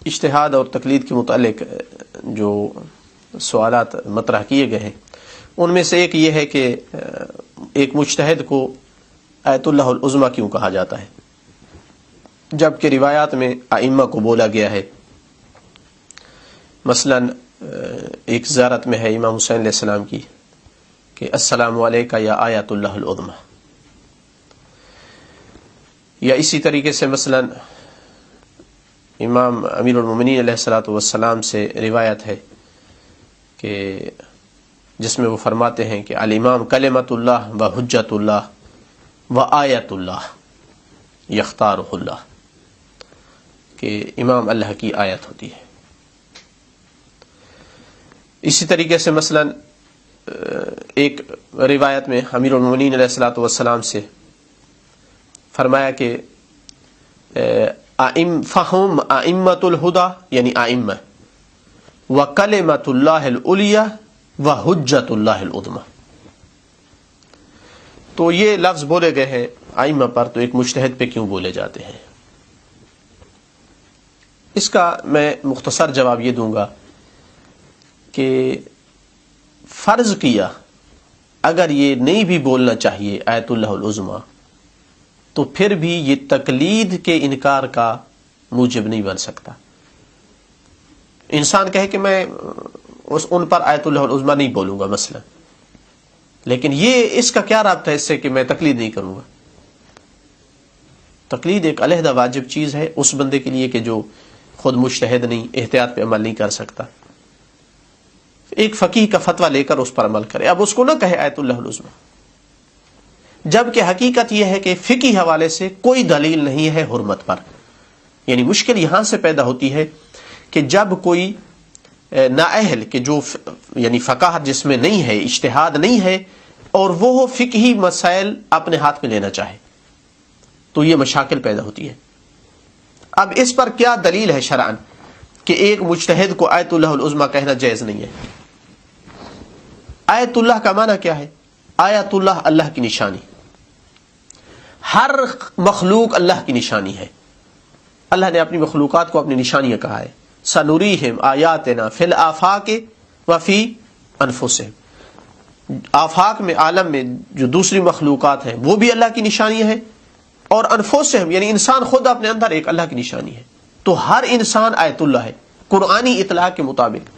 اجتہاد اور تقلید کے متعلق جو سوالات مطرح کیے گئے ہیں ان میں سے ایک یہ ہے کہ ایک مجتہد کو آیت اللہ العظمیٰ کیوں کہا جاتا ہے، جبکہ روایات میں ائمہ کو بولا گیا ہے. مثلا ایک زیارت میں ہے امام حسین علیہ السلام کی کہ السلام علیکہ یا آیت اللہ العظمیٰ، یا اسی طریقے سے مثلا امام امیر المومنین علیہ الصلوۃ والسلام سے روایت ہے کہ جس میں وہ فرماتے ہیں کہ الامام کلمۃ اللہ و حجت اللہ و آیت اللہ یختارہ اللہ، کہ امام اللہ کی آیت ہوتی ہے. اسی طریقے سے مثلا ایک روایت میں امیر المومنین علیہ الصلوۃ والسلام سے فرمایا کہ فہم ائمۃ الہدی یعنی ائمہ و کلمۃ اللہ العلیٰ و حجت اللہ العظمیٰ. تو یہ لفظ بولے گئے ہیں ائمہ پر، تو ایک مجتہد پہ کیوں بولے جاتے ہیں؟ اس کا میں مختصر جواب یہ دوں گا کہ فرض کیا اگر یہ نہیں بھی بولنا چاہیے آیت اللہ العظمیٰ تو پھر بھی یہ تقلید کے انکار کا موجب نہیں بن سکتا. انسان کہے کہ میں ان پر آیت اللہ العظمیٰ نہیں بولوں گا مثلا، لیکن یہ اس کا کیا رابطہ ہے اس سے کہ میں تقلید نہیں کروں گا؟ تقلید ایک علیحدہ واجب چیز ہے اس بندے کے لیے کہ جو خود مجتہد نہیں، احتیاط پہ عمل نہیں کر سکتا. ایک فقیہ کا فتویٰ لے کر اس پر عمل کرے، اب اس کو نہ کہے آیت اللہ العظمیٰ، جبکہ حقیقت یہ ہے کہ فقہی حوالے سے کوئی دلیل نہیں ہے حرمت پر. یعنی مشکل یہاں سے پیدا ہوتی ہے کہ جب کوئی نااہل کہ جو یعنی فقاہت جس میں نہیں ہے، اجتہاد نہیں ہے، اور وہ فقہی مسائل اپنے ہاتھ میں لینا چاہے تو یہ مشاکل پیدا ہوتی ہے. اب اس پر کیا دلیل ہے شرعاً کہ ایک مجتہد کو آیت اللہ العظمیٰ کہنا جائز نہیں ہے؟ آیت اللہ کا معنی کیا ہے؟ آیت اللہ اللہ کی نشانی، ہر مخلوق اللہ کی نشانی ہے. اللہ نے اپنی مخلوقات کو اپنی نشانیاں کہا ہے، سنوریہم آیاتنا فی الآفاق وفی انفسہم. آفاق میں، عالم میں جو دوسری مخلوقات ہیں وہ بھی اللہ کی نشانی ہے، اور انفسہم یعنی انسان خود اپنے اندر ایک اللہ کی نشانی ہے. تو ہر انسان آیت اللہ ہے قرآنی اطلاع کے مطابق.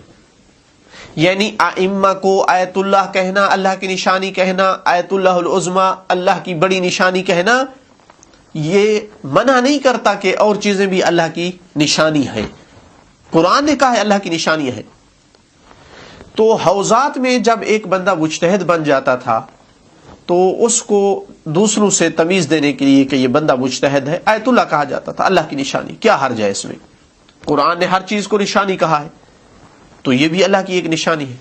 یعنی ائمہ کو آیت اللہ کہنا، اللہ کی نشانی کہنا، آیت اللہ العظمیٰ اللہ کی بڑی نشانی کہنا، یہ منع نہیں کرتا کہ اور چیزیں بھی اللہ کی نشانی ہیں. قرآن نے کہا ہے اللہ کی نشانی ہے. تو حوزات میں جب ایک بندہ مجتہد بن جاتا تھا تو اس کو دوسروں سے تمیز دینے کے لیے کہ یہ بندہ مجتہد ہے آیت اللہ کہا جاتا تھا، اللہ کی نشانی. کیا حرج ہے اس میں؟ قرآن نے ہر چیز کو نشانی کہا ہے تو یہ بھی اللہ کی ایک نشانی ہے.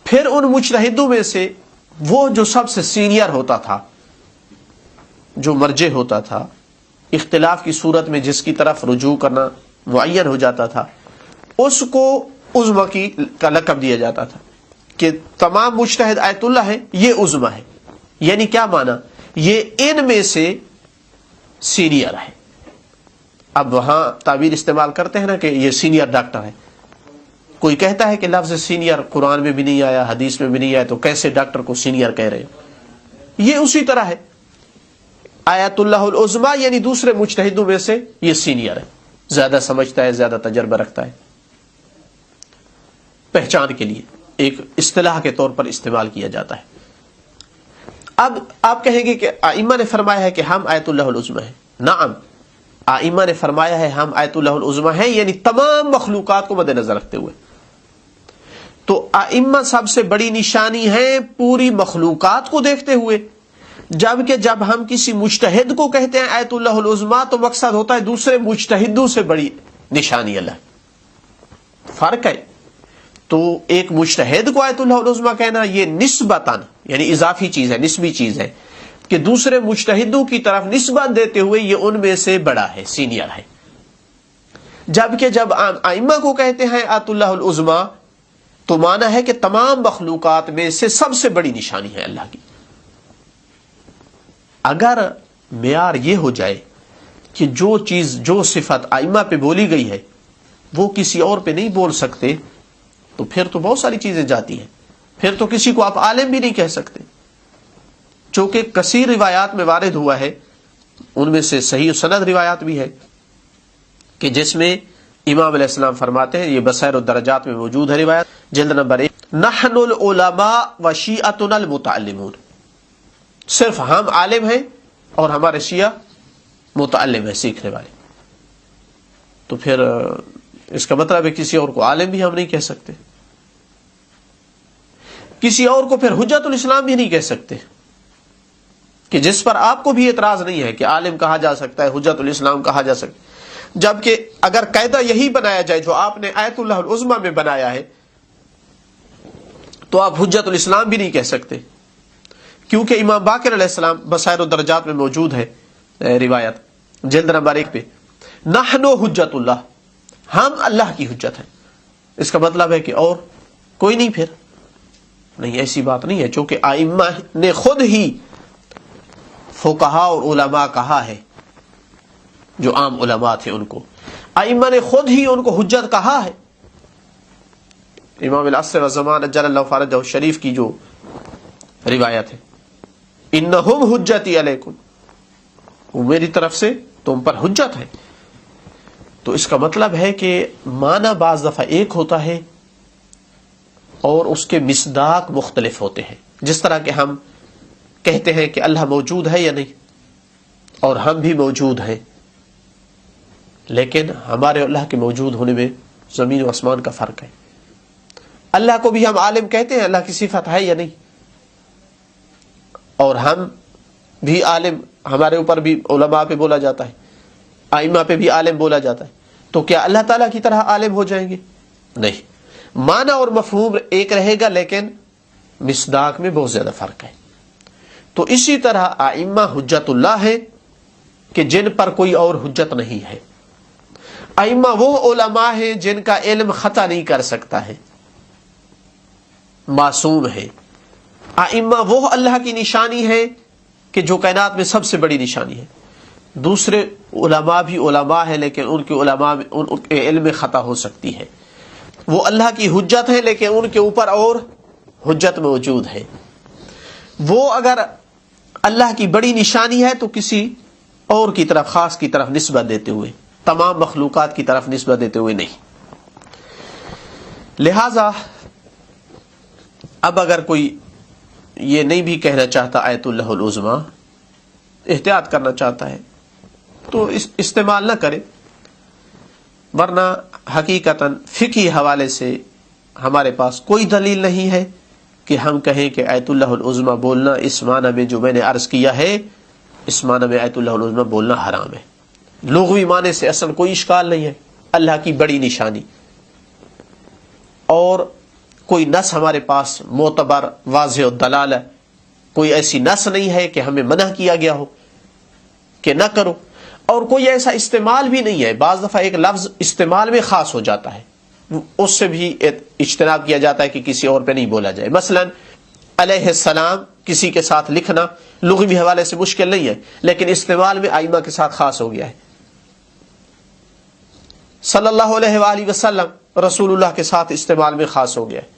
پھر ان مجتہدوں میں سے وہ جو سب سے سینئر ہوتا تھا، جو مرجع ہوتا تھا، اختلاف کی صورت میں جس کی طرف رجوع کرنا معین ہو جاتا تھا، اس کو عظمیٰ کا لقب دیا جاتا تھا کہ تمام مجتہد آیت اللہ ہے، یہ عظمیٰ ہے. یعنی کیا معنی؟ یہ ان میں سے سینئر ہے. اب وہاں تعبیر استعمال کرتے ہیں نا کہ یہ سینئر ڈاکٹر ہے. کوئی کہتا ہے کہ لفظ سینئر قرآن میں بھی نہیں آیا، حدیث میں بھی نہیں آیا، تو کیسے ڈاکٹر کو سینئر کہہ رہے ہو؟ یہ اسی طرح ہے. آیت اللہ العظمیٰ یعنی دوسرے مجتہدوں میں سے یہ سینئر ہے، زیادہ سمجھتا ہے، زیادہ تجربہ رکھتا ہے. پہچان کے لیے ایک اصطلاح کے طور پر استعمال کیا جاتا ہے. اب آپ کہیں گے کہ ائمہ نے فرمایا ہے کہ ہم آیت اللہ العظمیٰ ہیں. نعم، ائمہ نے فرمایا ہے ہم آیت اللہ العظمیٰ ہیں، یعنی تمام مخلوقات کو مد نظر رکھتے ہوئے. تو ائمہ سب سے بڑی نشانی ہے پوری مخلوقات کو دیکھتے ہوئے. جبکہ جب ہم کسی مجتہد کو کہتے ہیں آیت اللہ العظمیٰ تو مقصد ہوتا ہے دوسرے مجتہدوں سے بڑی نشانی اللہ. فرق ہے. تو ایک مجتہد کو آیت اللہ العظمیٰ کہنا یہ نسبتاً یعنی اضافی چیز ہے، نسبی چیز ہے کہ دوسرے مجتہدوں کی طرف نسبت دیتے ہوئے یہ ان میں سے بڑا ہے، سینئر ہے. جبکہ جب ائمہ کو کہتے ہیں آیت اللہ العظمیٰ تو معنی ہے کہ تمام مخلوقات میں سے سب سے بڑی نشانی ہے اللہ کی. اگر معیار یہ ہو جائے کہ جو چیز، جو صفت ائمہ پہ بولی گئی ہے وہ کسی اور پہ نہیں بول سکتے تو پھر تو بہت ساری چیزیں جاتی ہیں. پھر تو کسی کو آپ عالم بھی نہیں کہہ سکتے، چونکہ کثیر روایات میں وارد ہوا ہے، ان میں سے صحیح سند روایات بھی ہے کہ جس میں امام علیہ السلام فرماتے ہیں، یہ بصائر الدرجات میں موجود ہے روایت، جلد نمبر 1، نحن العلماء وشیعتنا المتعلمون، صرف ہم عالم ہیں اور ہمارے شیعہ متعلم ہیں، سیکھنے والے. تو پھر اس کا مطلب ہے کسی اور کو عالم بھی ہم نہیں کہہ سکتے، کسی اور کو پھر حجت الاسلام بھی نہیں کہہ سکتے، کہ جس پر آپ کو بھی اعتراض نہیں ہے کہ عالم کہا جا سکتا ہے، حجت الاسلام کہا جا سکتا ہے. جبکہ اگر قاعدہ یہی بنایا جائے جو آپ نے آیت اللہ العظمی میں بنایا ہے تو آپ حجت الاسلام بھی نہیں کہہ سکتے، کیونکہ امام باقر علیہ السلام بصائر الدرجات میں موجود ہے روایت، جلد نمبر 1 پہ، نحن حجت اللہ، ہم اللہ کی حجت ہیں. اس کا مطلب ہے کہ اور کوئی نہیں، پھر نہیں، ایسی بات نہیں ہے، چونکہ ائمہ نے خود ہی فقہاء اور علماء کہا ہے، جو عام علماء تھے ان کو ائمہ نے خود ہی ان کو حجت کہا ہے. امام العصر والزمان اجل اللہ فرجہ شریف کی جو روایت ہے، انہم حجتی علیکم، وہ میری طرف سے تم پر حجت ہے. تو اس کا مطلب ہے کہ معنی بعض دفعہ ایک ہوتا ہے اور اس کے مصداق مختلف ہوتے ہیں. جس طرح کہ ہم کہتے ہیں کہ اللہ موجود ہے یا نہیں، اور ہم بھی موجود ہیں، لیکن ہمارے اللہ کے موجود ہونے میں زمین و آسمان کا فرق ہے. اللہ کو بھی ہم عالم کہتے ہیں، اللہ کی صفت ہے یا نہیں، اور ہم بھی عالم، ہمارے اوپر بھی علماء پہ بولا جاتا ہے، ائمہ پہ بھی عالم بولا جاتا ہے. تو کیا اللہ تعالیٰ کی طرح عالم ہو جائیں گے؟ نہیں، معنی اور مفہوم ایک رہے گا لیکن مصداق میں بہت زیادہ فرق ہے. تو اسی طرح ائمہ حجت اللہ ہے کہ جن پر کوئی اور حجت نہیں ہے. ائمہ وہ علماء ہیں جن کا علم خطا نہیں کر سکتا ہے، معصوم ہے. ائمہ وہ اللہ کی نشانی ہے کہ جو کائنات میں سب سے بڑی نشانی ہے. دوسرے علماء بھی علماء ہیں لیکن ان کے علم میں خطا ہو سکتی ہے. وہ اللہ کی حجت ہے لیکن ان کے اوپر اور حجت موجود ہے. وہ اگر اللہ کی بڑی نشانی ہے تو کسی اور کی طرف، خاص کی طرف نسبت دیتے ہوئے، تمام مخلوقات کی طرف نسبت دیتے ہوئے نہیں. لہذا اب اگر کوئی یہ نہیں بھی کہنا چاہتا آیت اللہ العظمی، احتیاط کرنا چاہتا ہے تو استعمال نہ کرے، ورنہ حقیقتاً فقہی حوالے سے ہمارے پاس کوئی دلیل نہیں ہے کہ ہم کہیں کہ آیت اللہ العظمی بولنا اس معنی میں جو میں نے عرض کیا ہے، اس معنی میں آیت اللہ العظمی بولنا حرام ہے. لغوی معنی سے اصل کوئی اشکال نہیں ہے، اللہ کی بڑی نشانی. اور کوئی نص ہمارے پاس معتبر واضح الدلالہ، کوئی ایسی نص نہیں ہے کہ ہمیں منع کیا گیا ہو کہ نہ کرو، اور کوئی ایسا استعمال بھی نہیں ہے. بعض دفعہ ایک لفظ استعمال میں خاص ہو جاتا ہے، اس سے بھی اجتناب کیا جاتا ہے کہ کسی اور پہ نہیں بولا جائے. مثلا علیہ السلام کسی کے ساتھ لکھنا لغوی حوالے سے مشکل نہیں ہے، لیکن استعمال میں ائمہ کے ساتھ خاص ہو گیا ہے. صلی اللہ علیہ وآلہ وسلم رسول اللہ کے ساتھ استعمال میں خاص ہو گیا ہے،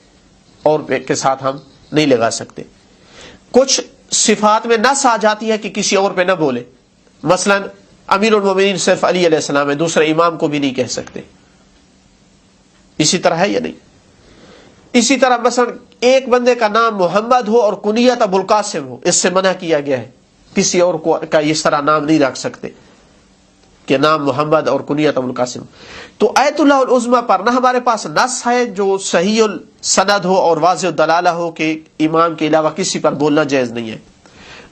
اور کے ساتھ ہم نہیں لگا سکتے. کچھ صفات میں نص آ جاتی ہے کہ کسی اور پہ نہ بولے. مثلا امیر المومنین صرف علی علیہ السلام ہے، دوسرے امام کو بھی نہیں کہہ سکتے. اسی طرح ہے یا نہیں؟ اسی طرح مثلا ایک بندے کا نام محمد ہو اور کنیت ابو القاسم ہو، اس سے منع کیا گیا ہے، کسی اور کو کا اس طرح نام نہیں رکھ سکتے کہ نام محمد اور کنیت ابو القاسم. تو آیت اللہ العظمی پر نہ ہمارے پاس نص ہے جو صحیح السند ہو اور واضح الدلالہ ہو کہ امام کے علاوہ کسی پر بولنا جائز نہیں ہے،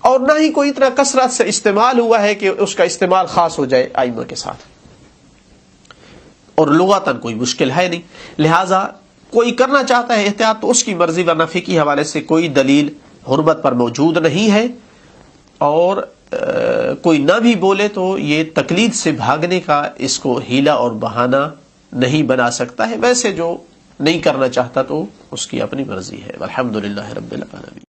اور نہ ہی کوئی اتنا کثرت سے استعمال ہوا ہے کہ اس کا استعمال خاص ہو جائے ائمہ کے ساتھ، اور لغتاً کوئی مشکل ہے نہیں. لہٰذا کوئی کرنا چاہتا ہے احتیاط تو اس کی مرضی، ورنہ فقہی حوالے سے کوئی دلیل حرمت پر موجود نہیں ہے. اور کوئی نہ بھی بولے تو یہ تقلید سے بھاگنے کا اس کو ہیلا اور بہانہ نہیں بنا سکتا ہے. ویسے جو نہیں کرنا چاہتا تو اس کی اپنی مرضی ہے. الحمدللہ رب العالمین.